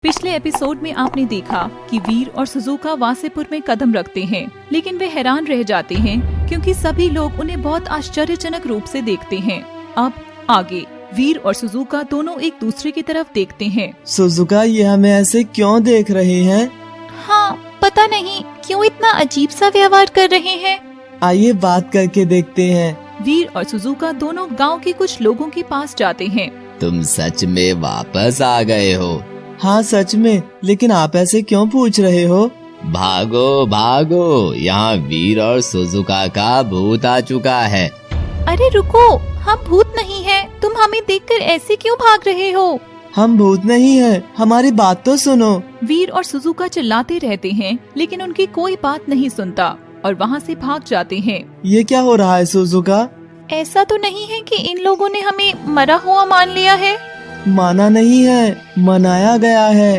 पिछले एपिसोड में आपने देखा कि वीर और सुजुका वासेपुर में कदम रखते हैं, लेकिन वे हैरान रह जाते हैं क्योंकि सभी लोग उन्हें बहुत आश्चर्यजनक रूप से देखते हैं। अब आगे वीर और सुजुका दोनों एक दूसरे की तरफ देखते हैं। सुजुका, ये हमें ऐसे क्यों देख रहे हैं? हाँ, पता नहीं क्यों इतना अजीब सा व्यवहार कर रहे हैं। आइए बात करके देखते हैं। वीर और सुजुका दोनों गांव के कुछ लोगों के पास जाते हैं। तुम सच में वापस आ गए हो? हाँ सच में, लेकिन आप ऐसे क्यों पूछ रहे हो? भागो भागो, यहाँ वीर और सुजुका का भूत आ चुका है। अरे रुको, हम भूत नहीं हैं। तुम हमें देखकर ऐसे क्यों भाग रहे हो? हम भूत नहीं हैं, हमारी बात तो सुनो। वीर और सुजुका चिल्लाते रहते हैं, लेकिन उनकी कोई बात नहीं सुनता और वहाँ से भाग जाते हैं। ये क्या हो रहा है सुजुका? ऐसा तो नहीं है कि इन लोगों ने हमें मरा हुआ मान लिया है? माना नहीं है, मनाया गया है।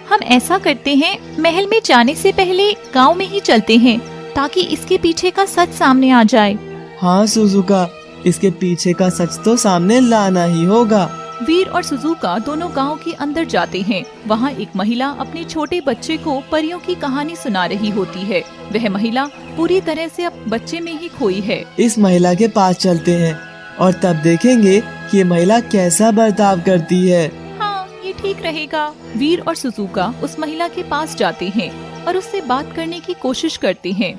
हम ऐसा करते हैं, महल में जाने से पहले गांव में ही चलते हैं ताकि इसके पीछे का सच सामने आ जाए। हाँ सुजुका, इसके पीछे का सच तो सामने लाना ही होगा। वीर और सुजुका दोनों गांव के अंदर जाते हैं। वहाँ एक महिला अपने छोटे बच्चे को परियों की कहानी सुना रही होती है। वह महिला पूरी तरह से अब बच्चे में ही खोई है। इस महिला के पास चलते हैं और तब देखेंगे कि ये महिला कैसा बर्ताव करती है। हाँ, ये ठीक रहेगा। वीर और सुजुका उस महिला के पास जाते हैं और उससे बात करने की कोशिश करते हैं।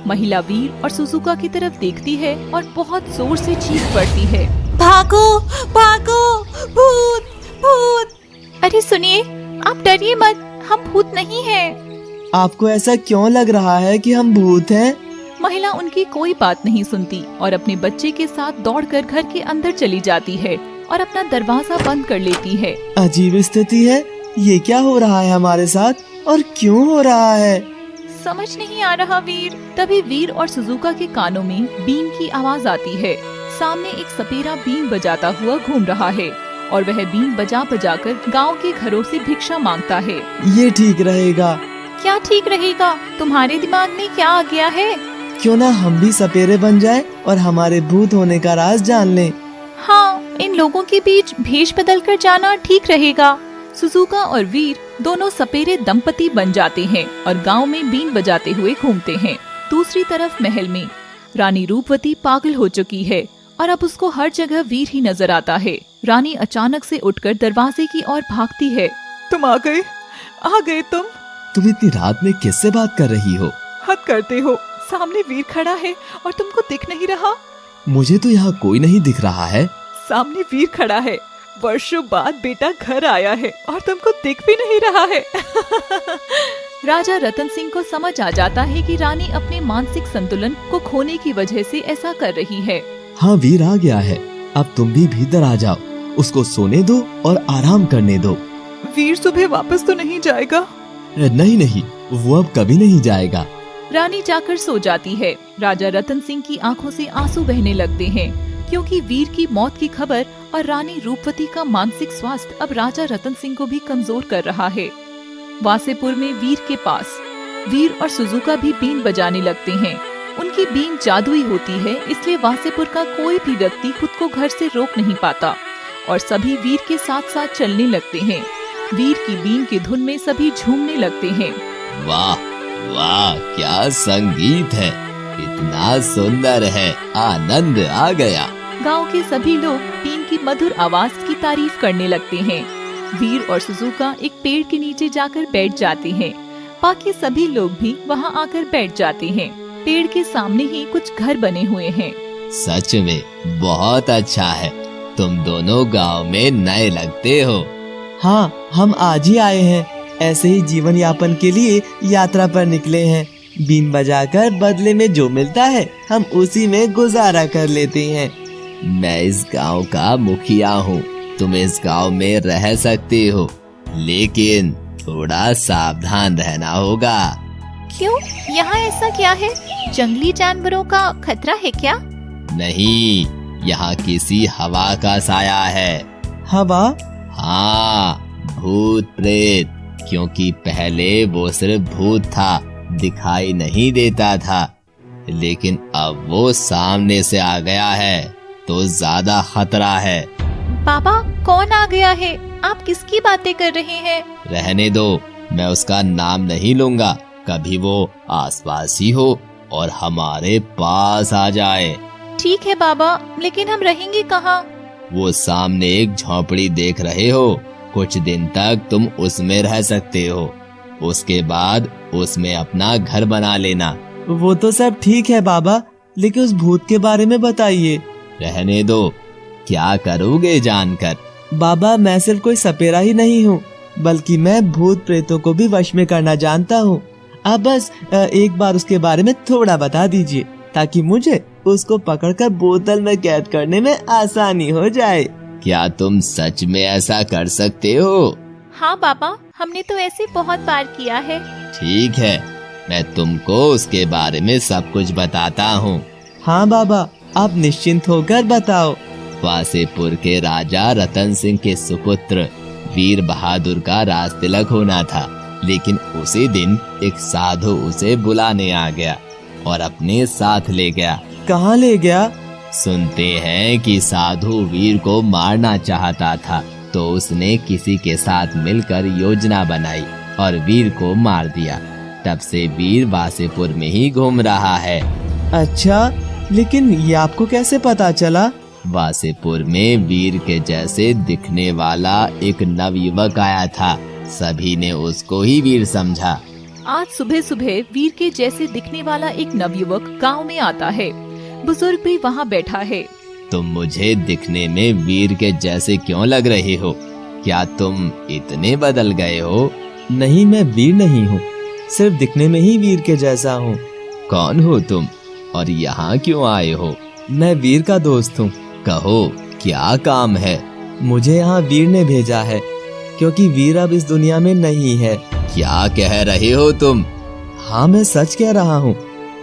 महिला वीर और सुजुका की तरफ देखती है और बहुत जोर से चीख पड़ती है, भागो भागो, भूत भूत। अरे सुनिए, आप डरिए मत, हम भूत नहीं हैं। आपको ऐसा क्यों लग रहा है कि हम भूत हैं? महिला उनकी कोई बात नहीं सुनती और अपने बच्चे के साथ दौड़कर घर के अंदर चली जाती है और अपना दरवाजा बंद कर लेती है। अजीब स्थिति है, ये क्या हो रहा है हमारे साथ और क्यों हो रहा है? समझ नहीं आ रहा वीर। तभी वीर और सुजुका के कानों में बीन की आवाज आती है। सामने एक सपेरा बीन बजाता हुआ घूम रहा है और वह बीन बजा बजा कर गाँव के घरों से भिक्षा मांगता है। ये ठीक रहेगा। क्या ठीक रहेगा? तुम्हारे दिमाग में क्या आ गया है? क्यों ना हम भी सपेरे बन जाएं और हमारे भूत होने का राज जान लें। हाँ, इन लोगों के बीच भेष बदल कर जाना ठीक रहेगा। सुजुका और वीर दोनों सपेरे दंपति बन जाते हैं और गांव में बीन बजाते हुए घूमते हैं। दूसरी तरफ महल में रानी रूपवती पागल हो चुकी है और अब उसको हर जगह वीर ही नजर आता है। रानी अचानक से उठकर दरवाजे की ओर भागती है। तुम आ गए तुम इतनी रात में किससे बात कर रही हो? हद करते हो, सामने वीर खड़ा है और तुमको दिख नहीं रहा? मुझे तो यहाँ कोई नहीं दिख रहा है। सामने वीर खड़ा है, वर्षों बाद बेटा घर आया है और तुमको दिख भी नहीं रहा है। राजा रतन सिंह को समझ आ जाता है कि रानी अपने मानसिक संतुलन को खोने की वजह से ऐसा कर रही है। हाँ, वीर आ गया है, अब तुम भी भीतर आ जाओ, उसको सोने दो और आराम करने दो। वीर सुबह वापस तो नहीं जाएगा? नहीं, वो अब कभी नहीं जाएगा। रानी जाकर सो जाती है। राजा रतन सिंह की आंखों से आंसू बहने लगते हैं क्योंकि वीर की मौत की खबर और रानी रूपवती का मानसिक स्वास्थ्य अब राजा रतन सिंह को भी कमजोर कर रहा है। वासेपुर में वीर के पास वीर और सुजुका भी बीन बजाने लगते हैं। उनकी बीन जादुई होती है, इसलिए वासेपुर का कोई भी व्यक्ति खुद को घर से रोक नहीं पाता और सभी वीर के साथ साथ चलने लगते हैं। वीर की बीन की धुन में सभी झूमने लगते हैं। वाह वाह, क्या संगीत है, इतना सुंदर है, आनंद आ गया। गांव के सभी लोग बीन की मधुर आवाज की तारीफ करने लगते हैं। वीर और सुजुका एक पेड़ के नीचे जाकर बैठ जाते हैं। बाकी सभी लोग भी वहां आकर बैठ जाते हैं। पेड़ के सामने ही कुछ घर बने हुए हैं। सच में बहुत अच्छा है, तुम दोनों गांव में नए लगते हो। हाँ, हम आज ही आए हैं, ऐसे ही जीवन यापन के लिए यात्रा पर निकले हैं। बीन बजाकर बदले में जो मिलता है हम उसी में गुजारा कर लेते हैं। मैं इस गांव का मुखिया हूँ, तुम इस गांव में रह सकते हो, लेकिन थोड़ा सावधान रहना होगा। क्यों? यहाँ ऐसा क्या है? जंगली जानवरों का खतरा है क्या? नहीं, यहाँ किसी हवा का साया है। हवा? हाँ, भूत प्रेत, क्योंकि पहले वो सिर्फ भूत था, दिखाई नहीं देता था, लेकिन अब वो सामने से आ गया है तो ज्यादा खतरा है। बाबा, कौन आ गया है? आप किसकी बातें कर रहे हैं? रहने दो, मैं उसका नाम नहीं लूंगा। कभी वो आसपास ही हो और हमारे पास आ जाए। ठीक है बाबा, लेकिन हम रहेंगे कहाँ? वो सामने एक झोपड़ी देख रहे हो, कुछ दिन तक तुम उसमें रह सकते हो। उसके बाद उसमें अपना घर बना लेना। वो तो सब ठीक है बाबा, लेकिन उस भूत के बारे में बताइए। रहने दो, क्या करोगे जानकर? बाबा, मैं सिर्फ कोई सपेरा ही नहीं हूँ, बल्कि मैं भूत प्रेतों को भी वश में करना जानता हूँ। आप बस एक बार उसके बारे में थोड़ा बता दीजिए, ताकि मुझे उसको पकड़कर बोतल में कैद करने में आसानी हो जाए। क्या तुम सच में ऐसा कर सकते हो? हाँ बाबा, हमने तो ऐसे बहुत बार किया है। ठीक है, मैं तुमको उसके बारे में सब कुछ बताता हूँ। हाँ बाबा, आप निश्चिंत होकर बताओ। वासेपुर के राजा रतन सिंह के सुपुत्र वीर बहादुर का राज तिलक होना था, लेकिन उसी दिन एक साधु उसे बुलाने आ गया और अपने साथ ले गया। कहाँ ले गया? सुनते हैं कि साधु वीर को मारना चाहता था, तो उसने किसी के साथ मिलकर योजना बनाई और वीर को मार दिया। तब से वीर वासेपुर में ही घूम रहा है। अच्छा, लेकिन ये आपको कैसे पता चला? वासेपुर में वीर के जैसे दिखने वाला एक नवयुवक आया था, सभी ने उसको ही वीर समझा। आज सुबह सुबह वीर के जैसे दिखने वाला एक नवयुवक गांव में आता है। बुजुर्ग भी वहाँ बैठा है। तुम मुझे दिखने में वीर के जैसे क्यों लग रहे हो? क्या तुम इतने बदल गए हो? नहीं, मैं वीर नहीं हूँ, सिर्फ दिखने में ही वीर के जैसा हूँ। कौन हो तुम और यहाँ क्यों आए हो? मैं वीर का दोस्त हूँ। कहो, क्या काम है? मुझे यहाँ वीर ने भेजा है, क्योंकि वीर अब इस दुनिया में नहीं है। क्या कह रहे हो तुम? हाँ, मैं सच कह रहा हूँ।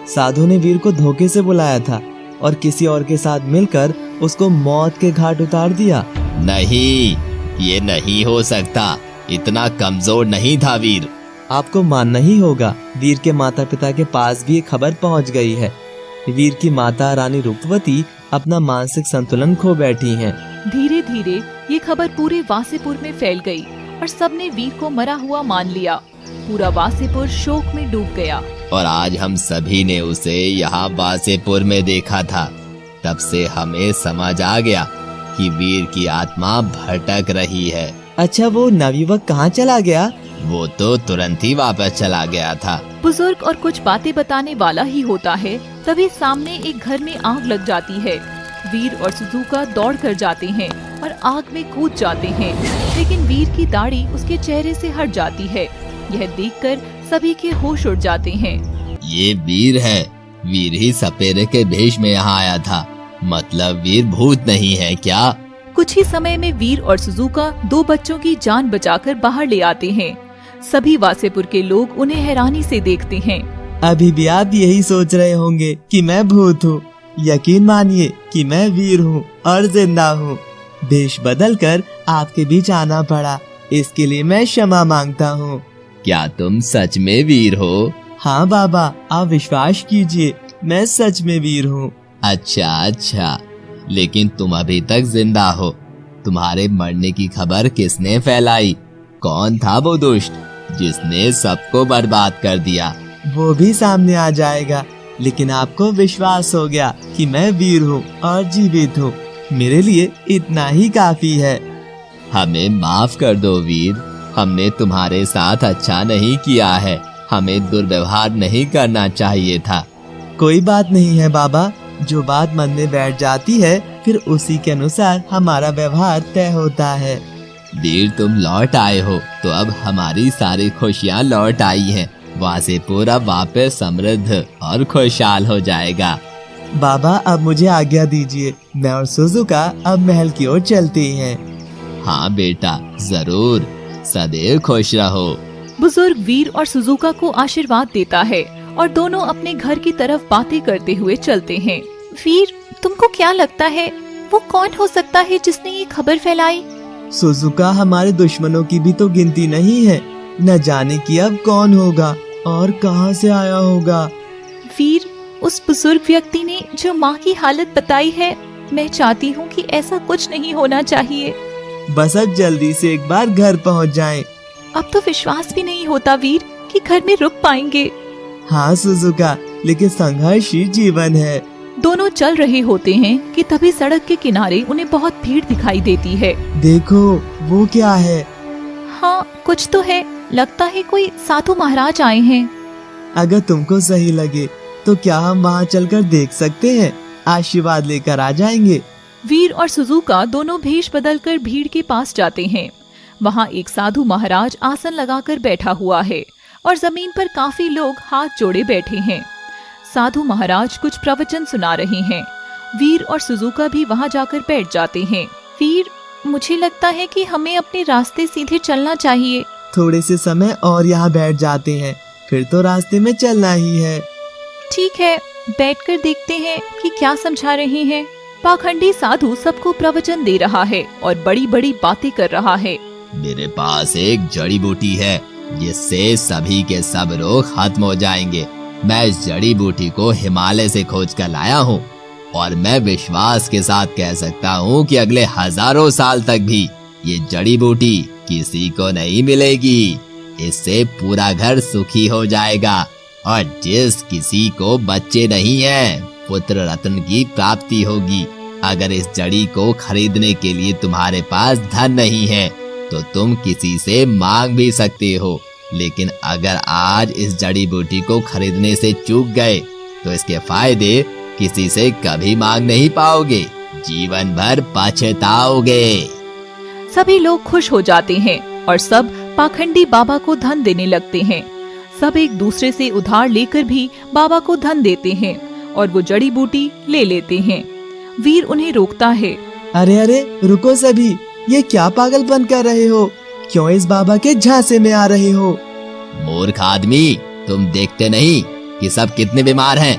साधु ने वीर को धोखे से बुलाया था और किसी और के साथ मिलकर उसको मौत के घाट उतार दिया। नहीं, ये नहीं हो सकता। इतना कमजोर नहीं था वीर। आपको मानना ही होगा, वीर के माता पिता के पास भी एक खबर पहुंच गई है। वीर की माता रानी रूपवती अपना मानसिक संतुलन खो बैठी हैं। धीरे धीरे ये खबर पूरे वासेपुर में फैल गई और सबने वीर को मरा हुआ मान लिया। पूरा वासेपुर शोक में डूब गया। और आज हम सभी ने उसे यहाँ वासेपुर में देखा था। तब से हमें समझ आ गया कि वीर की आत्मा भटक रही है। अच्छा, वो नवयुवक कहाँ चला गया? वो तो तुरंत ही वापस चला गया था। बुजुर्ग और कुछ बातें बताने वाला ही होता है, तभी सामने एक घर में आग लग जाती है। वीर और सुजुका दौड़ कर जाते हैं और आग में कूद जाते हैं, लेकिन वीर की दाढ़ी उसके चेहरे से हट जाती है। यह देखकर सभी के होश उड़ जाते हैं। ये वीर है। वीर ही सपेरे के भेष में यहाँ आया था। मतलब वीर भूत नहीं है क्या? कुछ ही समय में वीर और सुजुका 2 बच्चों की जान बचाकर बाहर ले आते हैं। सभी वासेपुर के लोग उन्हें हैरानी से देखते हैं। अभी भी आप यही सोच रहे होंगे कि मैं भूत हूँ। यकीन मानिए कि मैं वीर हूँ और जिंदा हूँ। भेष बदलकर आपके बीच आना पड़ा, इसके लिए मैं क्षमा मांगता हूँ। क्या तुम सच में वीर हो? हाँ बाबा, आप विश्वास कीजिए, मैं सच में वीर हूँ। अच्छा, लेकिन तुम अभी तक जिंदा हो। तुम्हारे मरने की खबर किसने फैलाई? कौन था वो दुष्ट जिसने सबको बर्बाद कर दिया? वो भी सामने आ जाएगा, लेकिन आपको विश्वास हो गया कि मैं वीर हूँ और जीवित हूँ। मेरे लिए इतना ही काफी है। हमें माफ कर दो वीर, हमने तुम्हारे साथ अच्छा नहीं किया है। हमें दुर्व्यवहार नहीं करना चाहिए था। कोई बात नहीं है बाबा, जो बात मन में बैठ जाती है फिर उसी के अनुसार हमारा व्यवहार तय होता है। वीर, तुम लौट आए हो तो अब हमारी सारी खुशियाँ लौट आई हैं। वासेपुर अब वापस समृद्ध और खुशहाल हो जाएगा। बाबा, अब मुझे आज्ञा दीजिए, मैं और सुजुका अब महल की ओर चलते हैं। हाँ बेटा, जरूर, सदैव खुश रहो। बुजुर्ग वीर और सुजुका को आशीर्वाद देता है और दोनों अपने घर की तरफ बातें करते हुए चलते हैं। वीर, तुमको क्या लगता है वो कौन हो सकता है जिसने ये खबर फैलाई? सुजुका, हमारे दुश्मनों की भी तो गिनती नहीं है। न जाने कि अब कौन होगा और कहां से आया होगा। वीर, उस बुजुर्ग व्यक्ति ने जो माँ की हालत बताई है, मैं चाहती हूँ कि ऐसा कुछ नहीं होना चाहिए। बस अब जल्दी से एक बार घर पहुंच जाएं। अब तो विश्वास भी नहीं होता वीर कि घर में रुक पाएंगे। हाँ सुजुका, लेकिन संघर्ष ही जीवन है। दोनों चल रहे होते हैं कि तभी सड़क के किनारे उन्हें बहुत भीड़ दिखाई देती है। देखो वो क्या है? हाँ कुछ तो है, लगता है कोई साधु महाराज आए हैं। अगर तुमको सही लगे तो क्या हम वहाँ चलकर देख सकते हैं? आशीर्वाद लेकर आ जाएंगे। वीर और सुजुका दोनों भेष बदलकर भीड़ के पास जाते हैं। वहाँ एक साधु महाराज आसन लगाकर बैठा हुआ है और जमीन पर काफी लोग हाथ जोड़े बैठे हैं। साधु महाराज कुछ प्रवचन सुना रहे हैं। वीर और सुजुका भी वहाँ जाकर बैठ जाते हैं। वीर, मुझे लगता है कि हमें अपने रास्ते सीधे चलना चाहिए। थोड़े से समय और यहाँ बैठ जाते हैं, फिर तो रास्ते में चलना ही है। ठीक है, बैठकर देखते हैं कि क्या समझा रहे हैं। पाखंडी साधु सबको प्रवचन दे रहा है और बड़ी बड़ी बातें कर रहा है। मेरे पास एक जड़ी बूटी है जिससे सभी के सब रोग खत्म हो जाएंगे। मैं इस जड़ी बूटी को हिमालय से खोज कर लाया हूँ और मैं विश्वास के साथ कह सकता हूँ कि अगले हजारों साल तक भी ये जड़ी बूटी किसी को नहीं मिलेगी। इससे पूरा घर सुखी हो जाएगा और जिस किसी को बच्चे नहीं हैं, पुत्र रत्न की प्राप्ति होगी। अगर इस जड़ी को खरीदने के लिए तुम्हारे पास धन नहीं है तो तुम किसी से मांग भी सकते हो, लेकिन अगर आज इस जड़ी बूटी को खरीदने से चूक गए तो इसके फायदे किसी से कभी मांग नहीं पाओगे, जीवन भर पछताओगे। सभी लोग खुश हो जाते हैं और सब पाखंडी बाबा को धन देने लगते हैं। सब एक दूसरे से उधार लेकर भी बाबा को धन देते हैं और वो जड़ी बूटी ले लेते हैं। वीर उन्हें रोकता है। अरे अरे रुको सभी, ये क्या पागलपन कर रहे हो? क्यों इस बाबा के झांसे में आ रहे हो? मूर्ख आदमी, तुम देखते नहीं कि सब कितने बीमार हैं?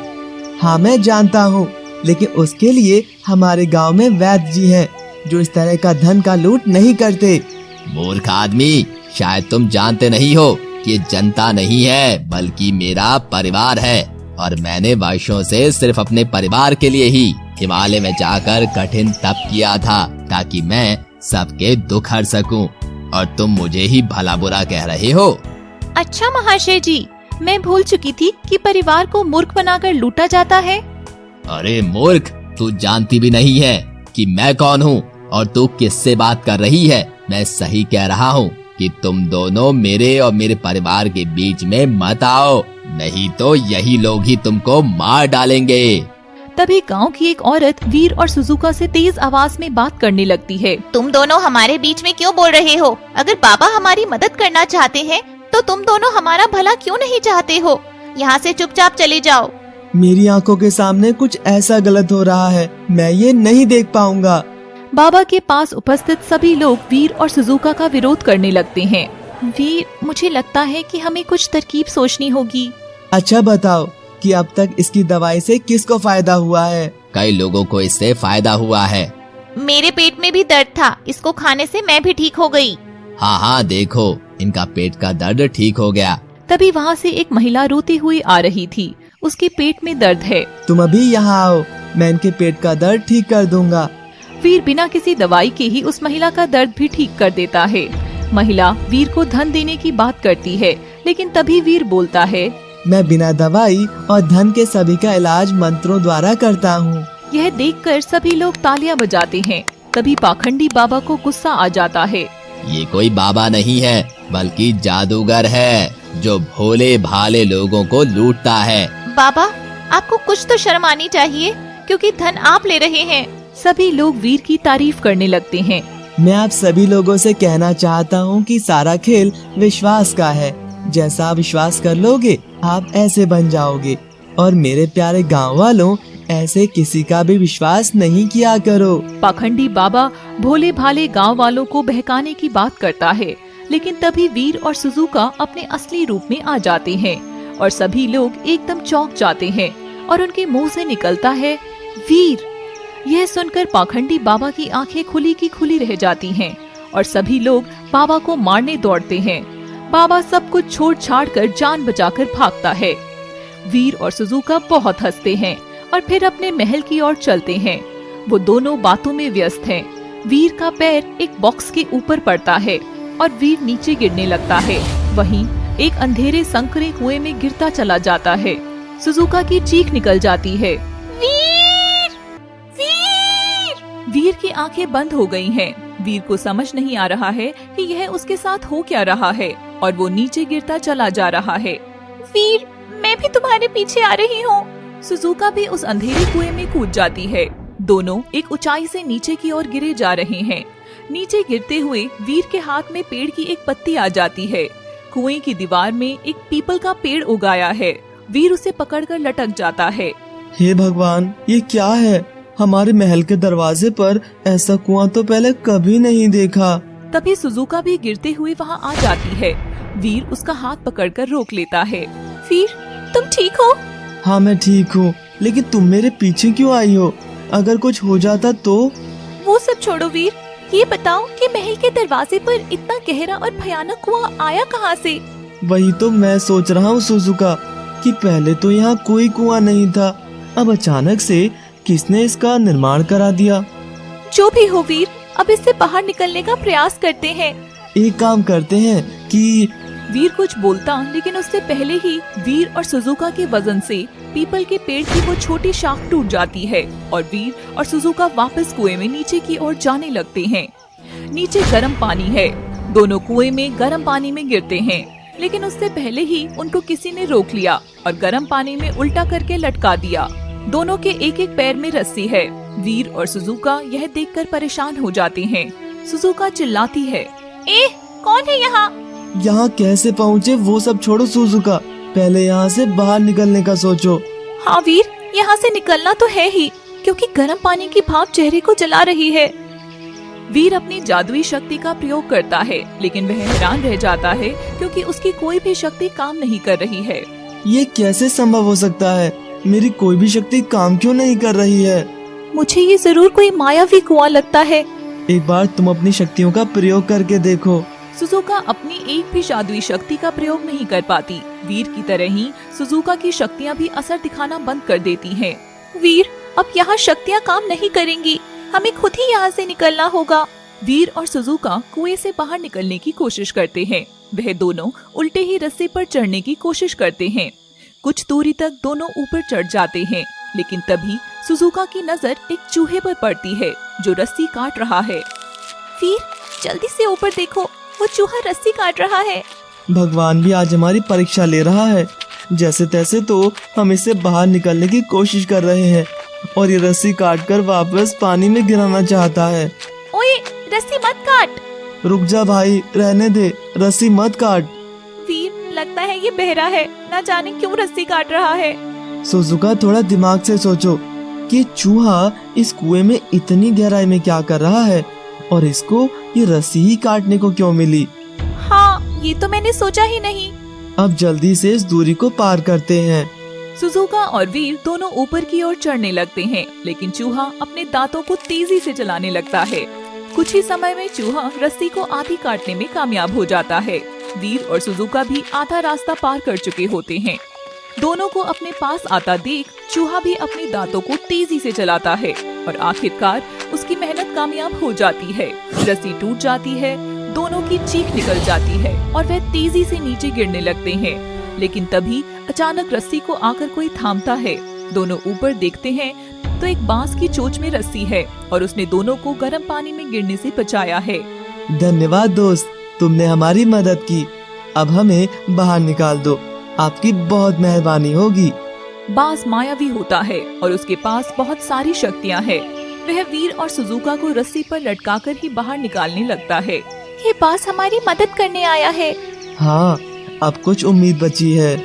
हाँ मैं जानता हूँ, लेकिन उसके लिए हमारे गांव में वैद्य जी हैं जो इस तरह का धन का लूट नहीं करते। मूर्ख आदमी, शायद तुम जानते नहीं हो कि जनता नहीं है बल्कि मेरा परिवार है और मैंने वर्षों से सिर्फ अपने परिवार के लिए ही हिमालय में जाकर कठिन तप किया था ताकि मैं सबके दुख हर सकूं, और तुम मुझे ही भला बुरा कह रहे हो। अच्छा महाशय जी, मैं भूल चुकी थी कि परिवार को मूर्ख बनाकर लूटा जाता है। अरे मूर्ख, तू जानती भी नहीं है कि मैं कौन हूँ और तू किससे बात कर रही है। मैं सही कह रहा हूँ कि तुम दोनों मेरे और मेरे परिवार के बीच में मत आओ, नहीं तो यही लोग ही तुमको मार डालेंगे। तभी गांव की एक औरत वीर और सुजुका से तेज आवाज में बात करने लगती है। तुम दोनों हमारे बीच में क्यों बोल रहे हो? अगर बाबा हमारी मदद करना चाहते हैं तो तुम दोनों हमारा भला क्यों नहीं चाहते हो? यहाँ से चुपचाप चले जाओ। मेरी आंखों के सामने कुछ ऐसा गलत हो रहा है, मैं ये नहीं देख पाऊंगा। बाबा के पास उपस्थित सभी लोग वीर और सुजुका का विरोध करने लगते हैं। वीर, मुझे लगता है कि हमें कुछ तरकीब सोचनी होगी। अच्छा बताओ कि अब तक इसकी दवाई से किसको फायदा हुआ है? कई लोगों को इससे फायदा हुआ है। मेरे पेट में भी दर्द था, इसको खाने से मैं भी ठीक हो गई। हाँ हाँ, देखो इनका पेट का दर्द ठीक हो गया। तभी वहाँ से एक महिला रोती हुई आ रही थी। उसके पेट में दर्द है। तुम अभी यहाँ आओ, मैं इनके पेट का दर्द ठीक कर दूंगा। वीर बिना किसी दवाई के ही उस महिला का दर्द भी ठीक कर देता है। महिला वीर को धन देने की बात करती है, लेकिन तभी वीर बोलता है, मैं बिना दवाई और धन के सभी का इलाज मंत्रों द्वारा करता हूँ। यह देखकर सभी लोग तालियां बजाते हैं। तभी पाखंडी बाबा को गुस्सा आ जाता है। ये कोई बाबा नहीं है बल्कि जादूगर है जो भोले भाले लोगों को लूटता है। बाबा, आपको कुछ तो शर्म आनी चाहिए क्योंकि धन आप ले रहे हैं। सभी लोग वीर की तारीफ करने लगते हैं। मैं आप सभी लोगों से कहना चाहता हूँ कि सारा खेल विश्वास का है। जैसा आप विश्वास कर लोगे आप ऐसे बन जाओगे। और मेरे प्यारे गांव वालों, ऐसे किसी का भी विश्वास नहीं किया करो। पाखंडी बाबा भोले भाले गांव वालों को बहकाने की बात करता है, लेकिन तभी वीर और सुजुका अपने असली रूप में आ जाते हैं और सभी लोग एकदम चौंक जाते हैं और उनके मुंह से निकलता है, वीर। यह सुनकर पाखंडी बाबा की आंखें खुली की खुली रह जाती हैं और सभी लोग बाबा को मारने दौड़ते हैं। बाबा सब कुछ छोड़ छाड़ कर जान बचाकर भागता है। वीर और सुजुका बहुत हंसते हैं और फिर अपने महल की ओर चलते हैं। वो दोनों बातों में व्यस्त हैं। वीर का पैर एक बॉक्स के ऊपर पड़ता है और वीर नीचे गिरने लगता है। वहीं एक अंधेरे संकरे कुएं में गिरता चला जाता है। सुजुका की चीख निकल जाती है, वीर! वीर! वीर की आंखें बंद हो गई हैं। वीर को समझ नहीं आ रहा है कि यह उसके साथ हो क्या रहा है और वो नीचे गिरता चला जा रहा है। वीर, मैं भी तुम्हारे पीछे आ रही हूँ। सुजुका भी उस अंधेरे कुएं में कूद जाती है। दोनों एक ऊंचाई से नीचे की ओर गिरे जा रहे हैं। नीचे गिरते हुए वीर के हाथ में पेड़ की एक पत्ती आ जाती है। कुएं की दीवार में एक पीपल का पेड़ उगाया है। वीर उसे पकड़कर लटक जाता है। हे भगवान, ये क्या है? हमारे महल के दरवाजे पर ऐसा कुआं तो पहले कभी नहीं देखा। तभी सुजुका भी गिरते हुए वहाँ आ जाती है। वीर उसका हाथ पकड़कर रोक लेता है। वीर, तुम ठीक हो? हाँ, मैं ठीक हूँ, लेकिन तुम मेरे पीछे क्यों आई हो? अगर कुछ हो जाता तो? वो सब छोड़ो वीर, ये बताओ कि महल के दरवाजे पर इतना गहरा और भयानक कुआं आया कहाँ से? वही तो मैं सोच रहा हूँ सुजुका, कि पहले तो यहाँ कोई कुआं नहीं था, अब अचानक से किसने इसका निर्माण करा दिया? जो भी हो वीर, अब इससे बाहर निकलने का प्रयास करते हैं। एक काम करते हैं कि वीर कुछ बोलता, लेकिन उससे पहले ही वीर और सुजुका के वजन से पीपल के पेड़ की वो छोटी शाख टूट जाती है और वीर और सुजुका वापस कुएं में नीचे की ओर जाने लगते हैं। नीचे गर्म पानी है। दोनों कुएं में गर्म पानी में गिरते हैं, लेकिन उससे पहले ही उनको किसी ने रोक लिया और गर्म पानी में उल्टा करके लटका दिया। दोनों के एक एक पैर में रस्सी है। वीर और सुजुका यह देखकर परेशान हो जाते हैं। सुजुका चिल्लाती है, ए, कौन है यहाँ? यहाँ कैसे पहुँचे वो सब छोड़ो सुजुका, पहले यहाँ से बाहर निकलने का सोचो। हाँ वीर, यहाँ से निकलना तो है ही, क्योंकि गर्म पानी की भाप चेहरे को जला रही है। वीर अपनी जादुई शक्ति का प्रयोग करता है, लेकिन वह हैरान रह जाता है क्योंकि उसकी कोई भी शक्ति काम नहीं कर रही है। ये कैसे संभव हो सकता है? मेरी कोई भी शक्ति काम क्यों नहीं कर रही है? मुझे ये जरूर कोई मायावी कुआं लगता है। एक बार तुम अपनी शक्तियों का प्रयोग करके देखो। सुजुका अपनी एक भी जादुई शक्ति का प्रयोग नहीं कर पाती। वीर की तरह ही सुजुका की शक्तियाँ भी असर दिखाना बंद कर देती हैं। वीर, अब यहाँ शक्तियाँ काम नहीं करेंगी, हमें खुद ही यहाँ से निकलना होगा। वीर और सुजुका कुएं से बाहर निकलने की कोशिश करते हैं। वह दोनों उल्टे ही रस्सी पर चढ़ने की कोशिश करते हैं। कुछ दूरी तक दोनों ऊपर चढ़ जाते हैं, लेकिन तभी सुजुका की नजर एक चूहे पर पड़ती है जो रस्सी काट रहा है। वीर, जल्दी से ऊपर देखो, वो चूहा रस्सी काट रहा है। भगवान भी आज हमारी परीक्षा ले रहा है। जैसे तैसे तो हम इससे बाहर निकलने की कोशिश कर रहे हैं और ये रस्सी काटकर वापस पानी में गिराना चाहता है। ओए, रस्सी मत काट। रुक जा भाई, रहने दे, रस्सी मत काट। वीर, लगता है ये बहरा है, न जाने क्यों रस्सी काट रहा है। सुजुका, थोड़ा दिमाग से सोचो कि चूहा इस कुएं में इतनी गहराई में क्या कर रहा है और इसको ये रस्सी ही काटने को क्यों मिली? हाँ, ये तो मैंने सोचा ही नहीं। अब जल्दी से इस दूरी को पार करते हैं। सुजुका और वीर दोनों ऊपर की ओर चढ़ने लगते हैं, लेकिन चूहा अपने दांतों को तेजी से चलाने लगता है। कुछ ही समय में चूहा रस्सी को आधी काटने में कामयाब हो जाता है। वीर और सुजुका भी आधा रास्ता पार कर चुके होते हैं। दोनों को अपने पास आता देख चूहा भी अपने दांतों को तेजी से चलाता है और आखिरकार उसकी मेहनत कामयाब हो जाती है। रस्सी टूट जाती है, दोनों की चीख निकल जाती है और वह तेजी से नीचे गिरने लगते हैं। लेकिन तभी अचानक रस्सी को आकर कोई थामता है। दोनों ऊपर देखते हैं तो एक बांस की चोंच में रस्सी है और उसने दोनों को गर्म पानी में गिरने से बचाया है। धन्यवाद दोस्त, तुमने हमारी मदद की। अब हमें बाहर निकाल दो, आपकी बहुत मेहरबानी होगी। बांस मायावी होता है और उसके पास बहुत सारी शक्तियाँ हैं। वह वीर और सुजुका को रस्सी पर लटकाकर ही बाहर निकालने लगता है। ये बांस हमारी मदद करने आया है। हाँ, अब कुछ उम्मीद बची है।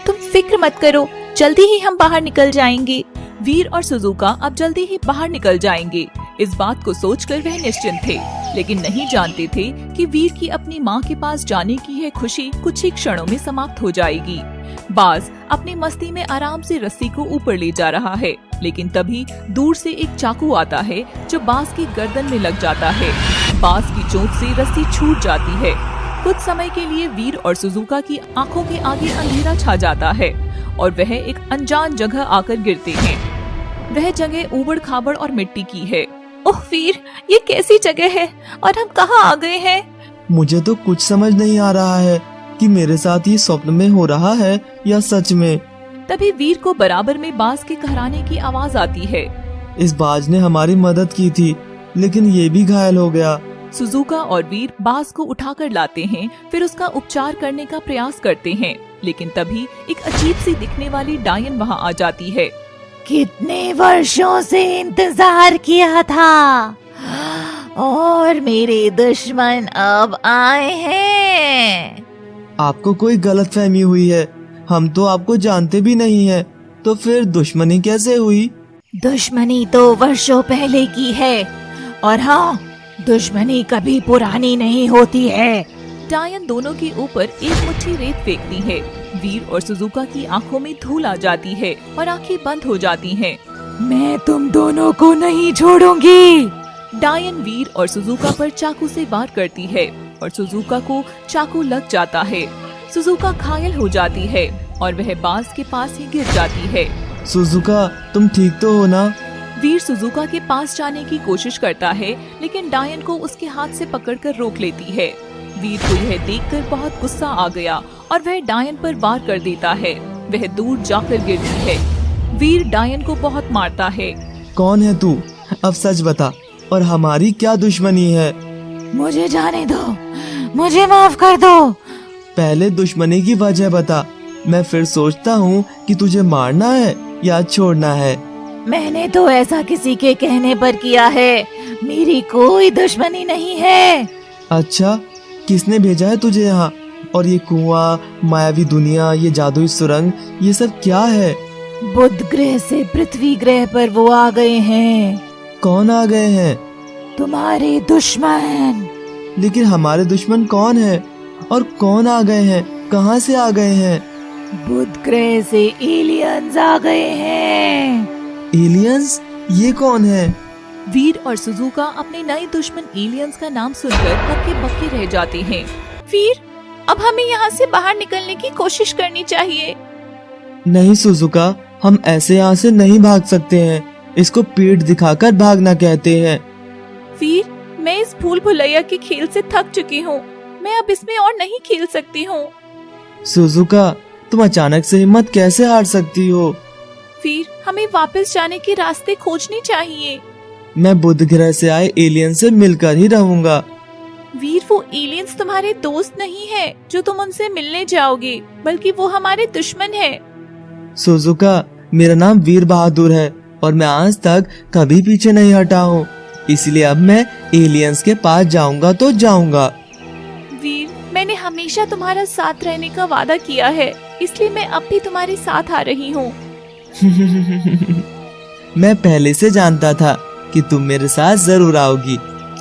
तुम फिक्र मत करो, जल्दी ही हम बाहर निकल जाएंगे। वीर और सुजुका अब जल्दी ही बाहर निकल जाएंगे। इस बात को सोचकर वह निश्चिंत थे, लेकिन नहीं जानते थे कि वीर की अपनी माँ के पास जाने की यह खुशी कुछ ही क्षणों में समाप्त हो जाएगी। बाज अपनी मस्ती में आराम से रस्सी को ऊपर ले जा रहा है, लेकिन तभी दूर से एक चाकू आता है जो बाज की गर्दन में लग जाता है। बाज की चोट से रस्सी छूट जाती है। कुछ समय के लिए वीर और सुजुका की आंखों के आगे अंधेरा छा जाता है और वह एक अनजान जगह आकर गिरते हैं। वह जगह ऊबड़ खाबड़ और मिट्टी की है। ओह वीर, ये कैसी जगह है और हम कहाँ आ गए हैं? मुझे तो कुछ समझ नहीं आ रहा है कि मेरे साथ ये स्वप्न में हो रहा है या सच में। तभी वीर को बराबर में बाज के कहराने की आवाज आती है। इस बाज ने हमारी मदद की थी, लेकिन ये भी घायल हो गया। सुजुका और वीर बाज को उठाकर लाते हैं, फिर उसका उपचार करने का प्रयास करते हैं, लेकिन तभी एक अजीब सी दिखने वाली डायन वहाँ आ जाती है। कितने वर्षों से इंतजार किया था और मेरे दुश्मन अब आए हैं। आपको कोई गलतफहमी हुई है, हम तो आपको जानते भी नहीं है, तो फिर दुश्मनी कैसे हुई? दुश्मनी तो वर्षों पहले की है, और हाँ, दुश्मनी कभी पुरानी नहीं होती है। डायन दोनों के ऊपर एक मुट्ठी रेत फेंकती है। वीर और सुजुका की आंखों में धूल आ जाती है और आंखें बंद हो जाती हैं। मैं तुम दोनों को नहीं छोड़ूंगी। डायन वीर और सुजुका पर चाकू से वार करती है और सुजुका को चाकू लग जाता है। सुजुका घायल हो जाती है और वह बाज के पास ही गिर जाती है। सुजुका, तुम ठीक तो हो ना? वीर सुजुका के पास जाने की कोशिश करता है, लेकिन डायन को उसके हाथ से पकड़कर रोक लेती है। वीर को यह देखकर बहुत गुस्सा आ गया और वह डायन पर वार कर देता है। वह दूर जाकर गिरती है। वीर डायन को बहुत मारता है। कौन है तू? अब सच बता, और हमारी क्या दुश्मनी है? मुझे जाने दो, मुझे माफ कर दो। पहले दुश्मनी की वजह बता, मैं फिर सोचता हूँ कि तुझे मारना है या छोड़ना है। मैंने तो ऐसा किसी के कहने पर किया है, मेरी कोई दुश्मनी नहीं है। अच्छा, किसने भेजा है तुझे यहाँ? और ये कुआं, मायावी दुनिया, ये जादुई सुरंग, ये सब क्या है? बुध ग्रह से पृथ्वी ग्रह पर वो आ गए हैं। कौन आ गए हैं? तुम्हारे दुश्मन। लेकिन हमारे दुश्मन कौन है और कौन आ गए हैं? कहाँ से आ गए हैं? बुध ग्रह से एलियंस आ गए हैं। एलियंस? ये कौन है? वीर और सुजुका अपने नए दुश्मन एलियंस का नाम सुनकर हक्के बक्के रह जाते हैं। वीर, अब हमें यहाँ से बाहर निकलने की कोशिश करनी चाहिए। नहीं सुजुका, हम ऐसे यहाँ से नहीं भाग सकते हैं। इसको पीठ दिखाकर भागना कहते हैं। वीर, मैं इस भूल भुलैया के खेल से थक चुकी हूँ। मैं अब इसमें और नहीं खेल सकती हूँ। सुजुका, तुम अचानक से हिम्मत कैसे हार सकती हो? वीर, हमें वापस जाने के रास्ते खोजने चाहिए। मैं बुध ग्रह से आए एलियन से मिलकर ही रहूंगा। वीर, वो एलियंस तुम्हारे दोस्त नहीं है जो तुम उनसे मिलने जाओगे, बल्कि वो हमारे दुश्मन है। सुजुका, मेरा नाम वीर बहादुर है और मैं आज तक कभी पीछे नहीं हटा हूँ, इसलिए अब मैं एलियंस के पास जाऊंगा तो जाऊंगा। वीर, मैंने हमेशा तुम्हारा साथ रहने का वादा किया है, इसलिए मैं अब भी तुम्हारे साथ आ रही हूँ। मैं पहले से जानता था कि तुम मेरे साथ जरूर आओगी,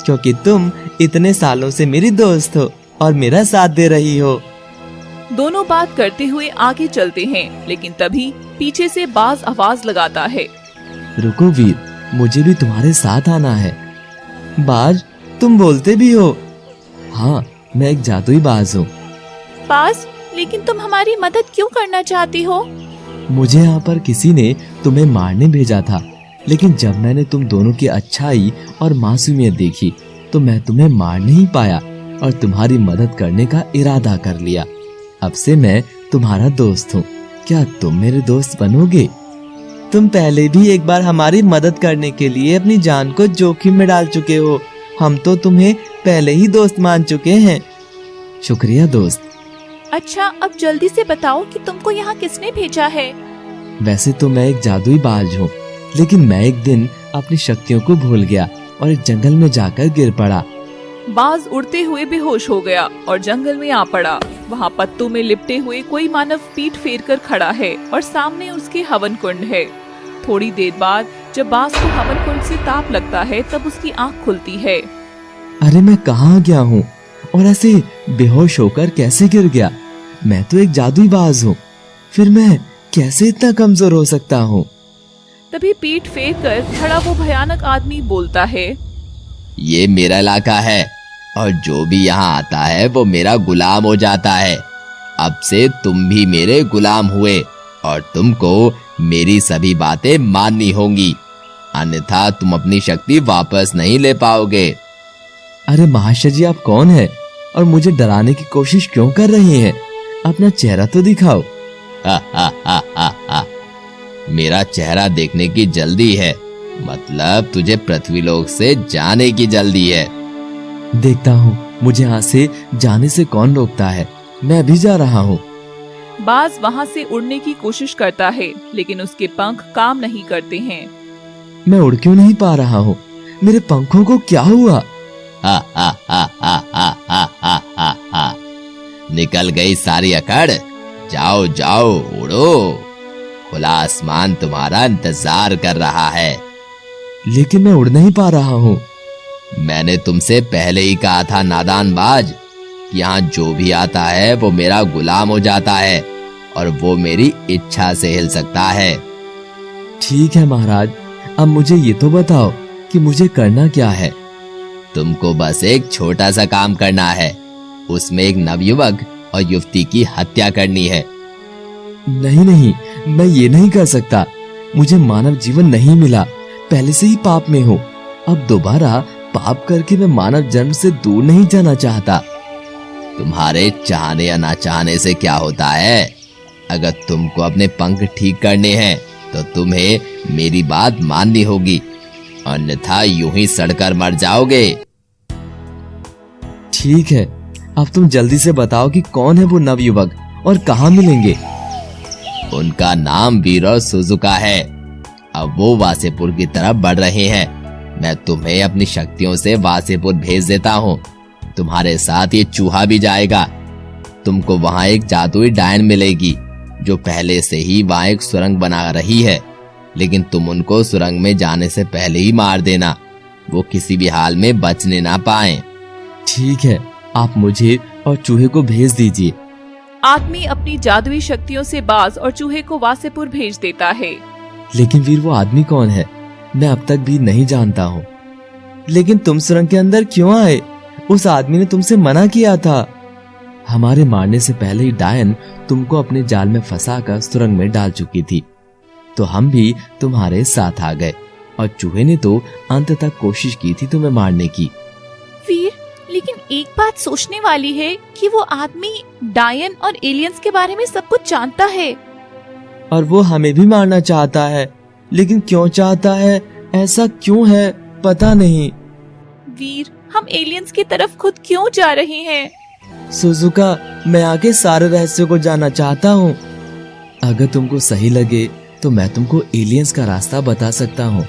क्योंकि तुम इतने सालों से मेरी दोस्त हो और मेरा साथ दे रही हो। दोनों बात करते हुए आगे चलते हैं, लेकिन तभी पीछे से बाज आवाज लगाता है। रुको वीर, मुझे भी तुम्हारे साथ आना है। बाज, तुम बोलते भी हो? हाँ, मैं एक जादुई बाज हूँ। बाज, लेकिन तुम हमारी मदद क्यों करना चाहती हो? मुझे यहाँ पर किसी ने तुम्हें मारने भेजा था, लेकिन जब मैंने तुम दोनों की अच्छाई और मासूमियत देखी तो मैं तुम्हें मार नहीं पाया और तुम्हारी मदद करने का इरादा कर लिया। अब से मैं तुम्हारा दोस्त हूँ। क्या तुम मेरे दोस्त बनोगे? तुम पहले भी एक बार हमारी मदद करने के लिए अपनी जान को जोखिम में डाल चुके हो। हम तो तुम्हें पहले ही दोस्त मान चुके हैं। शुक्रिया दोस्त। अच्छा, अब जल्दी से बताओ कि तुमको यहाँ किसने भेजा है? वैसे तो मैं एक जादुई बाज हूँ, लेकिन मैं एक दिन अपनी शक्तियों को भूल गया और एक जंगल में जाकर गिर पड़ा। बाज उड़ते हुए बेहोश हो गया और जंगल में आ पड़ा। वहाँ पत्तों में लिपटे हुए कोई मानव पीठ फेर कर खड़ा है और सामने उसके हवन कुंड है। थोड़ी देर बाद जब बाज को हवन कुंड से ताप लगता है, तब उसकी आंख खुलती है। अरे मैं कहाँ गया हूँ और ऐसे बेहोश होकर कैसे गिर गया? मैं तो एक जादुई बाज हूँ, फिर मैं कैसे इतना कमजोर हो सकता हूँ? तभी पीठ फेर कर खड़ा वो भयानक आदमी बोलता है, ये मेरा इलाका है और जो भी यहाँ आता है वो मेरा गुलाम हो जाता है। अब से तुम भी मेरे गुलाम हुए और तुमको मेरी सभी बातें माननी होंगी। अन्यथा तुम अपनी शक्ति वापस नहीं ले पाओगे। अरे महाशय जी, आप कौन है और मुझे डराने की कोशिश क्यों कर रही हैं? अपना चेहरा तो दिखाओ। मेरा चेहरा देखने की जल्दी है, मतलब तुझे पृथ्वीलोक से जाने की जल्दी है। देखता हूँ मुझे यहाँ से जाने से कौन रोकता है। मैं अभी जा रहा हूँ। बाज वहाँ से उड़ने की कोशिश करता है, लेकिन उसके पंख काम नहीं करते हैं। मैं उड़ क्यों नहीं पा रहा हूँ? मेरे पंखों को क्या हुआ? निकल गई सारी अकड़। जाओ जाओ, उड़ो, खुला आसमान तुम्हारा इंतजार कर रहा है। लेकिन मैं उड़ नहीं पा रहा हूँ। मैंने तुमसे पहले ही कहा था नादान बाज, यहाँ जो भी आता है वो मेरा गुलाम हो जाता है और वो मेरी इच्छा से हिल सकता है। ठीक है महाराज, अब मुझे ये तो बताओ कि मुझे करना क्या है? तुमको बस एक छोटा सा काम करना है, उसमें एक नवयुवक और युवती की हत्या करनी है। नहीं नहीं, मैं ये नहीं कर सकता। मुझे मानव जीवन नहीं मिला, पहले से ही पाप में हूँ। अब दोबारा पाप करके मैं मानव जन्म से दूर नहीं जाना चाहता। तुम्हारे चाहने या ना चाहने से क्या होता है? अगर तुमको अपने पंख ठीक करने हैं तो तुम्हें मेरी बात माननी होगी, अन्यथा यूं ही सड़कर मर जाओगे। ठीक है, अब तुम जल्दी से बताओ कि कौन है वो नवयुवक और कहाँ मिलेंगे? उनका नाम वीर और सुजुका है। अब वो वासेपुर की तरफ बढ़ रहे हैं। मैं तुम्हें अपनी शक्तियों से वासेपुर भेज देता हूँ। तुम्हारे साथ ये चूहा भी जाएगा। तुमको वहाँ एक जादुई डायन मिलेगी जो पहले से ही वहाँ एक सुरंग बना रही है, लेकिन तुम उनको सुरंग में जाने से पहले ही मार देना, वो किसी भी हाल में बचने ना पाए। ठीक है, आप मुझे और चूहे को भेज दीजिए। आदमी अपनी जादुई शक्तियों से बाज और चूहे को वासेपुर भेज देता है। लेकिन वीर, वो आदमी कौन है? मैं अब तक भी नहीं जानता हूँ। लेकिन तुम सुरंग के अंदर क्यों आए? उस आदमी ने तुमसे मना किया था। हमारे मारने से पहले ही डायन तुमको अपने जाल में फंसाकर सुरंग में डाल चुकी थी, तो हम भी तुम्हारे साथ आ गए और चूहे ने तो अंत तक कोशिश की थी तुम्हें मारने की। वीर, लेकिन एक बात सोचने वाली है कि वो आदमी डायन और एलियंस के बारे में सब कुछ जानता है। और वो हमें भी मारना चाहता है, लेकिन क्यों चाहता है, ऐसा क्यों है, पता नहीं। वीर, हम एलियंस की तरफ खुद क्यों जा रहे हैं? सुजुका, मैं आगे सारे रहस्यों को जानना चाहता हूँ। अगर तुमको सही लगे तो मैं तुमको एलियंस का रास्ता बता सकता हूँ।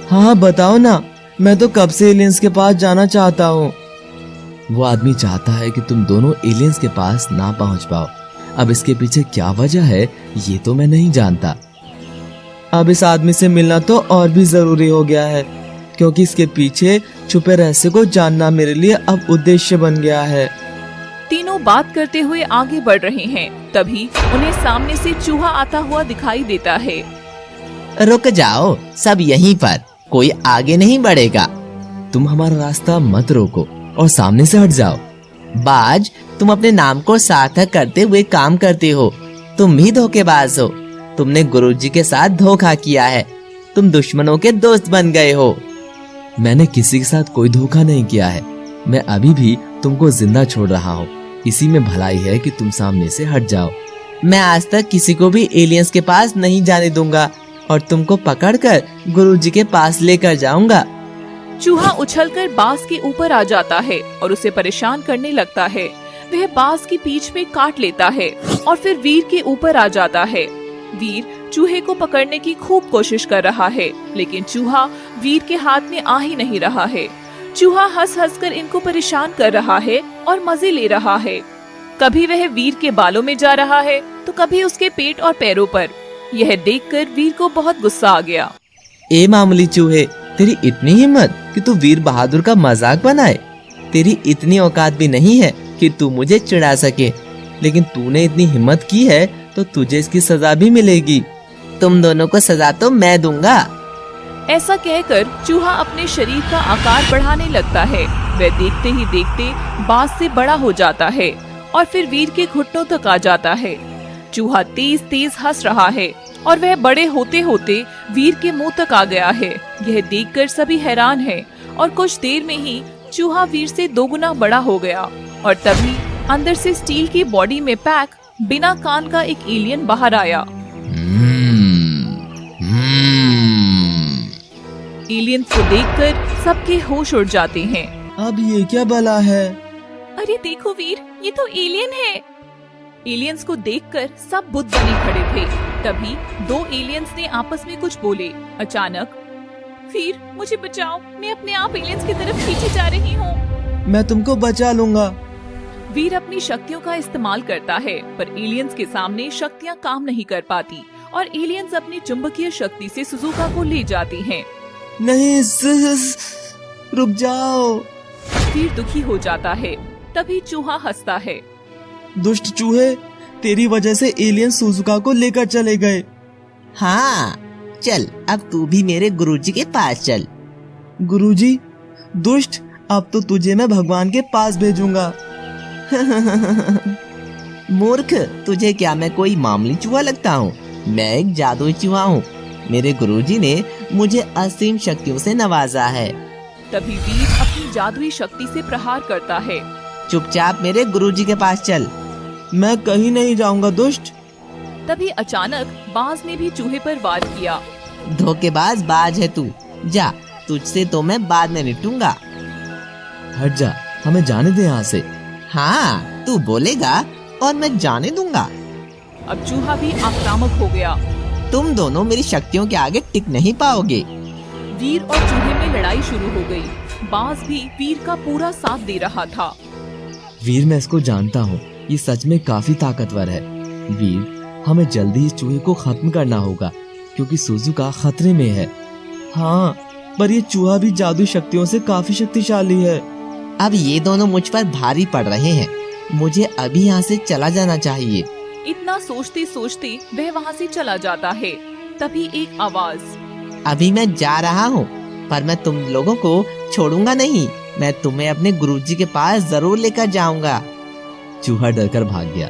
हाँ बताओ ना, मैं तो कब से एलियंस के पास जाना चाहता हूँ। वो आदमी चाहता है कि तुम दोनों एलियंस के पास ना पहुँच पाओ। अब इसके पीछे क्या वजह है ये तो मैं नहीं जानता। अब इस आदमी से मिलना तो और भी जरूरी हो गया है, क्योंकि इसके पीछे छुपे रहस्य को जानना मेरे लिए अब उद्देश्य बन गया है। तीनों बात करते हुए आगे बढ़ रहे हैं। तभी उन्हें सामने से चूहा आता हुआ दिखाई देता है। रुक जाओ, सब यहीं पर, कोई आगे नहीं बढ़ेगा। तुम हमारा रास्ता मत रोको और सामने से हट जाओ। बाज, तुम अपने नाम को सार्थक करते हुए काम करते हो। तुम भी धोखेबाज हो। तुमने गुरुजी के साथ धोखा किया है। तुम दुश्मनों के दोस्त बन गए हो। मैंने किसी के साथ कोई धोखा नहीं किया है। मैं अभी भी तुमको जिंदा छोड़ रहा हूँ। इसी में भलाई है कि तुम सामने से हट जाओ। मैं आज तक किसी को भी एलियंस के पास नहीं जाने दूंगा और तुमको पकड़कर गुरुजी के पास लेकर जाऊंगा। चूहा उछलकर बाज के ऊपर आ जाता है और उसे परेशान करने लगता है। वह बाज की पीठ में काट लेता है और फिर वीर के ऊपर आ जाता है। वीर चूहे को पकड़ने की खूब कोशिश कर रहा है, लेकिन चूहा वीर के हाथ में आ ही नहीं रहा है। चूहा हंस हंस कर इनको परेशान कर रहा है और मजे ले रहा है। कभी वह वीर के बालों में जा रहा है तो कभी उसके पेट और पैरों पर। यह देखकर वीर को बहुत गुस्सा आ गया। ए मामूली चूहे, तेरी इतनी हिम्मत कि तू वीर बहादुर का मजाक बनाए। तेरी इतनी औकात भी नहीं है कि तू मुझे चिढ़ा सके, लेकिन तूने इतनी हिम्मत की है तो तुझे इसकी सजा भी मिलेगी। तुम दोनों को सजा तो मैं दूंगा। ऐसा कहकर चूहा अपने शरीर का आकार बढ़ाने लगता है। वह देखते ही देखते बाज से बड़ा हो जाता है और फिर वीर के घुटनों तक आ जाता है। चूहा तेज तेज हंस रहा है और वह बड़े होते होते वीर के मुंह तक आ गया है। यह देखकर सभी हैरान हैं और कुछ देर में ही चूहा वीर से 2 गुना बड़ा हो गया और तभी अंदर से स्टील की बॉडी में पैक बिना कान का एक एलियन बाहर आया। एलियंस को देखकर सबके होश उड़ जाते हैं। अब ये क्या भला है? अरे देखो वीर, ये तो एलियन है। एलियंस को देखकर सब बुत बने खड़े थे। तभी 2 एलियंस ने आपस में कुछ बोले। अचानक, वीर मुझे बचाओ, मैं अपने आप एलियंस की तरफ खींची जा रही हूँ। मैं तुमको बचा लूंगा। वीर अपनी शक्तियों का इस्तेमाल करता है पर एलियंस के सामने शक्तियाँ काम नहीं कर पाती और एलियंस अपनी चुंबकीय शक्ति से सुजुका को ले जाते हैं। नहीं, रुक जाओ। वीर दुखी हो जाता है। तभी चूहा हंसता है। दुष्ट चूहे, तेरी वजह से एलियन सुजुका को लेकर चले गए। हाँ, चल अब तू भी मेरे गुरुजी के पास चल। गुरुजी? दुष्ट, अब तो तुझे मैं भगवान के पास भेजूंगा। मूर्ख, तुझे क्या मैं कोई मामूली चूहा लगता हूँ? मैं एक जादुई चूहा हूँ। मेरे गुरुजी ने मुझे असीम शक्तियों से नवाजा है। तभी वीर अपनी जादुई शक्ति से प्रहार करता है। चुपचाप मेरे गुरुजी के पास चल। मैं कहीं नहीं जाऊंगा दुष्ट। तभी अचानक बाज ने भी चूहे पर वार किया। धोखेबाज बाज है तू, जा, तुझसे तो मैं बाद में निपटूंगा। हट जा, हमें जाने दे यहाँ से। हाँ, तू बोलेगा और मैं जाने दूंगा। अब चूहा भी आक्रामक हो गया। तुम दोनों मेरी शक्तियों के आगे टिक नहीं पाओगे। वीर और चूहे में लड़ाई शुरू हो गई। बाज भी वीर का पूरा साथ दे रहा था। वीर, मैं इसको जानता हूँ, ये सच में काफी ताकतवर है। वीर, हमें जल्दी इस चूहे को खत्म करना होगा क्योंकि सुजुका खतरे में है। हाँ, पर ये चूहा भी जादू शक्तियों से काफी शक्तिशाली है। अब ये दोनों मुझ पर भारी पड़ रहे हैं। मुझे अभी यहाँ से चला जाना चाहिए। इतना सोचते सोचते वह वहाँ से चला जाता है। तभी एक आवाज, अभी मैं जा रहा हूँ, पर मैं तुम लोगों को छोड़ूंगा नहीं। मैं तुम्हें अपने गुरुजी के पास जरूर लेकर जाऊंगा। चूहा डरकर भाग गया।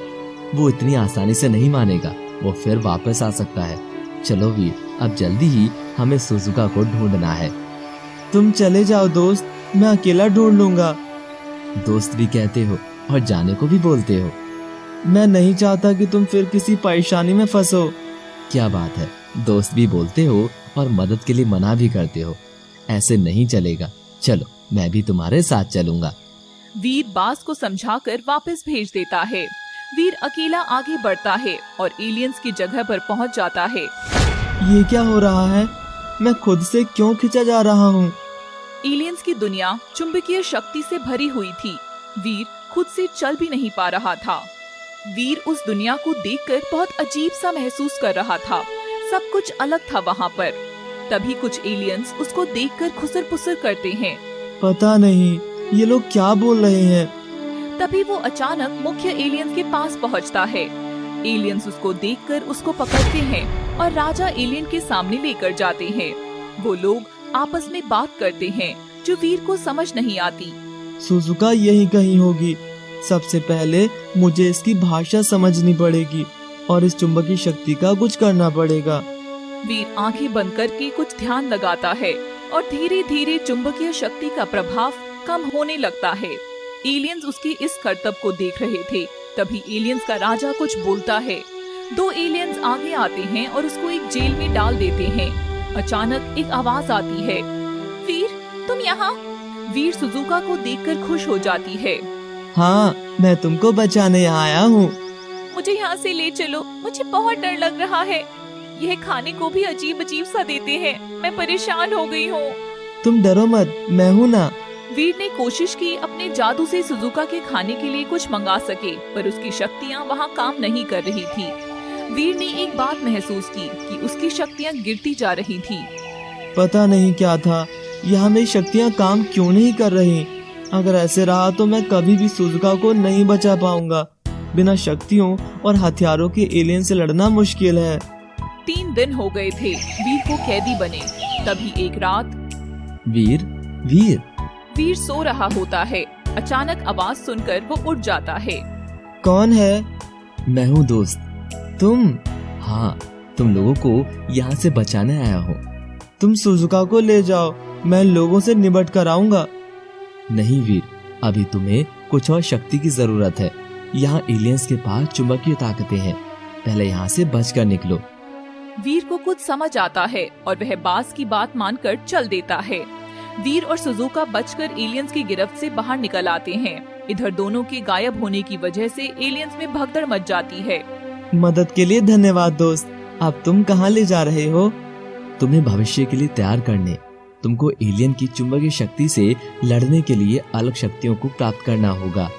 वो इतनी आसानी से नहीं मानेगा, वो फिर वापस आ सकता है। चलो वीर, अब जल्दी ही हमें सुजुका को ढूंढना है। तुम चले जाओ दोस्त, मैं अकेला ढूंढ लूंगा। दोस्त भी कहते हो और जाने को भी बोलते हो। मैं नहीं चाहता कि तुम फिर किसी परेशानी में फंसो। क्या बात है, दोस्त भी बोलते हो और मदद के लिए मना भी करते हो। ऐसे नहीं चलेगा। चलो, मैं भी तुम्हारे साथ चलूंगा। वीर बाज को समझाकर वापस भेज देता है। वीर अकेला आगे बढ़ता है और एलियंस की जगह पर पहुंच जाता है। ये क्या हो रहा है? मैं खुद से क्यों खिंचा जा रहा हूँ? एलियंस की दुनिया चुंबकीय शक्ति से भरी हुई थी। वीर खुद से चल भी नहीं पा रहा था। वीर उस दुनिया को देखकर बहुत अजीब सा महसूस कर रहा था। सब कुछ अलग था वहाँ पर। तभी कुछ एलियंस उसको देखकर खुसर-पुसर करते हैं। पता नहीं ये लोग क्या बोल रहे हैं। तभी वो अचानक मुख्य एलियंस के पास पहुंचता है। एलियंस उसको देखकर उसको पकड़ते हैं और राजा एलियन के सामने लेकर जाते हैं। वो लोग आपस में बात करते हैं जो वीर को समझ नहीं आती। सुजुका यही कहीं होगी। सबसे पहले मुझे इसकी भाषा समझनी पड़ेगी और इस चुंबकीय शक्ति का कुछ करना पड़ेगा। वीर आंखें बंद करके कुछ ध्यान लगाता है और धीरे धीरे चुंबकीय शक्ति का प्रभाव कम होने लगता है। एलियंस उसके इस करतब को देख रहे थे। तभी एलियंस का राजा कुछ बोलता है। 2 एलियंस आगे आते हैं और उसको एक जेल में डाल देते हैं। अचानक एक आवाज आती है, वीर तुम यहाँ? वीर सुजुका को देखकर खुश हो जाती है। हाँ, मैं तुमको बचाने यहाँ आया हूँ। मुझे यहाँ से ले चलो, मुझे बहुत डर लग रहा है। यह खाने को भी अजीब अजीब सा देते हैं। मैं परेशान हो गई हूँ। तुम डरो मत, मैं हूँ ना। वीर ने कोशिश की अपने जादू से सुजुका के खाने के लिए कुछ मंगा सके, पर उसकी शक्तियाँ वहाँ काम नहीं कर रही थी। वीर ने एक बात महसूस की कि उसकी शक्तियाँ गिरती जा रही थी। पता नहीं क्या था, यहाँ मेरी शक्तियाँ काम क्यों नहीं कर रही। अगर ऐसे रहा तो मैं कभी भी सुजुका को नहीं बचा पाऊंगा। बिना शक्तियों और हथियारों के एलियन से लड़ना मुश्किल है। 3 दिन हो गए थे वीर को कैदी बने। तभी एक रात वीर सो रहा होता है। अचानक आवाज सुनकर वो उठ जाता है। कौन है? मैं हूँ दोस्त। तुम? हाँ, तुम लोगों को यहाँ से बचाने आया हूँ। तुम सुजुका को ले जाओ, मैं लोगों से निपट कर आऊंगा। नहीं वीर, अभी तुम्हें कुछ और शक्ति की जरूरत है। यहाँ एलियंस के पास चुंबकीय ताकतें हैं, पहले यहाँ से बचकर निकलो। वीर को कुछ समझ आता है और वह बाज की बात मानकर चल देता है। वीर और सुजुका बचकर एलियंस की गिरफ्त से बाहर निकल आते हैं। इधर दोनों के गायब होने की वजह से एलियंस में भगदड़ मच जाती है। मदद के लिए धन्यवाद दोस्त। अब तुम कहाँ ले जा रहे हो? तुम्हें भविष्य के लिए तैयार करने। तुमको एलियन की चुंबकीय शक्ति से लड़ने के लिए अलग शक्तियों को प्राप्त करना होगा।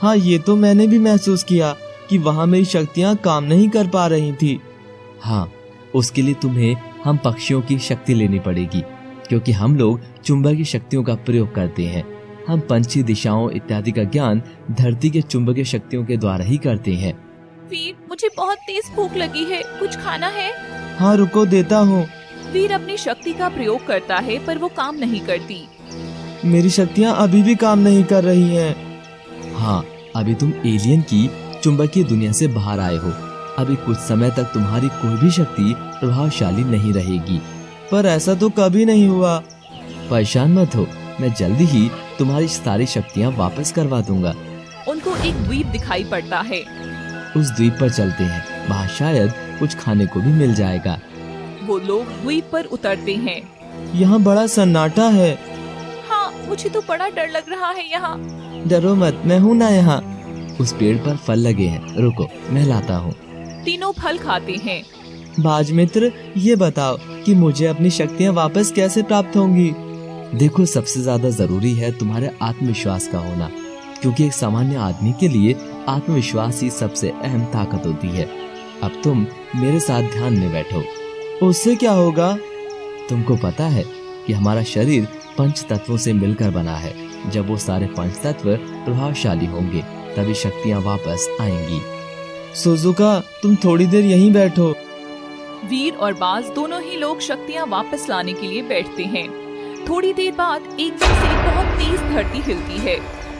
हाँ, ये तो मैंने भी महसूस किया कि वहाँ मेरी शक्तियाँ काम नहीं कर पा रही थी। हाँ, उसके लिए तुम्हें हम पक्षियों की शक्ति लेनी पड़ेगी, क्योंकि हम लोग चुंबकीय शक्तियों का प्रयोग करते हैं। हम पंछी दिशाओं इत्यादि का ज्ञान धरती के चुंबकीय शक्तियों के द्वारा ही करते हैं। वीर, मुझे बहुत तेज भूख लगी है, कुछ खाना है? हाँ रुको, देता हूँ। वीर अपनी शक्ति का प्रयोग करता है पर वो काम नहीं करती। मेरी शक्तियाँ अभी भी काम नहीं कर रही हैं। हाँ, अभी तुम एलियन की चुंबकीय दुनिया से बाहर आए हो। अभी कुछ समय तक तुम्हारी कोई भी शक्ति प्रभावशाली नहीं रहेगी। पर ऐसा तो कभी नहीं हुआ। परेशान मत हो, मैं जल्दी ही तुम्हारी सारी शक्तियाँ वापस करवा दूंगा। उनको एक द्वीप दिखाई पड़ता है। उस द्वीप पर चलते हैं, वहाँ शायद कुछ खाने को भी मिल जाएगा। वो लोग द्वीप पर उतरते हैं। यहाँ बड़ा सन्नाटा है। हाँ, मुझे तो बड़ा डर लग रहा है यहाँ। डरो मत, मैं हूँ ना यहाँ। उस पेड़ पर फल लगे हैं, रुको मैं लाता हूँ। तीनों फल खाते हैं। बाज मित्र, ये बताओ कि मुझे अपनी शक्तियाँ वापस कैसे प्राप्त होंगी? देखो, सबसे ज्यादा जरूरी है तुम्हारे आत्मविश्वास का होना, क्योंकि एक सामान्य आदमी के लिए आत्मविश्वास ही सबसे अहम ताकत होती है। अब तुम मेरे साथ ध्यान में बैठो। उससे क्या होगा? तुमको पता है कि हमारा शरीर पंच तत्वों से मिलकर बना है। जब वो सारे पंच तत्व प्रभावशाली होंगे तभी शक्तियाँ वापस आएंगी। सुजुका, तुम थोड़ी देर यहीं बैठो। वीर और बाज दोनों ही लोग शक्तियाँ वापस लाने के लिए बैठते हैं। थोड़ी देर बाद एकदम से बहुत तेज धरती हिलती है।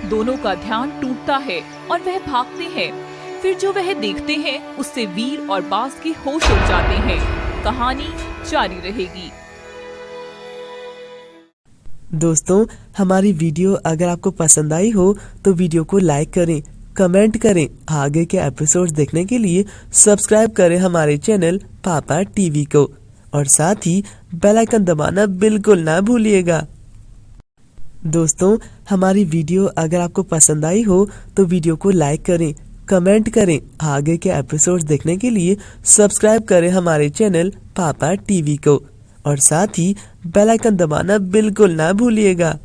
दोनों का ध्यान टूटता है और वह भागते हैं। फिर जो वह देखते हैं उससे वीर और बाज के होश उड़ जाते हैं। कहानी जारी रहेगी। दोस्तों, हमारी वीडियो अगर आपको पसंद आई हो तो वीडियो को लाइक करें, कमेंट करें। आगे के एपिसोड्स देखने के लिए सब्सक्राइब करें हमारे चैनल पापा टीवी को और साथ ही बेल आइकन दबाना बिल्कुल ना भूलिएगा। दोस्तों, हमारी वीडियो अगर आपको पसंद आई हो तो वीडियो को लाइक करें, कमेंट करें। आगे के एपिसोड्स देखने के लिए सब्सक्राइब करें हमारे चैनल पापा टीवी को और साथ ही बेल आइकन दबाना बिल्कुल ना भूलिएगा।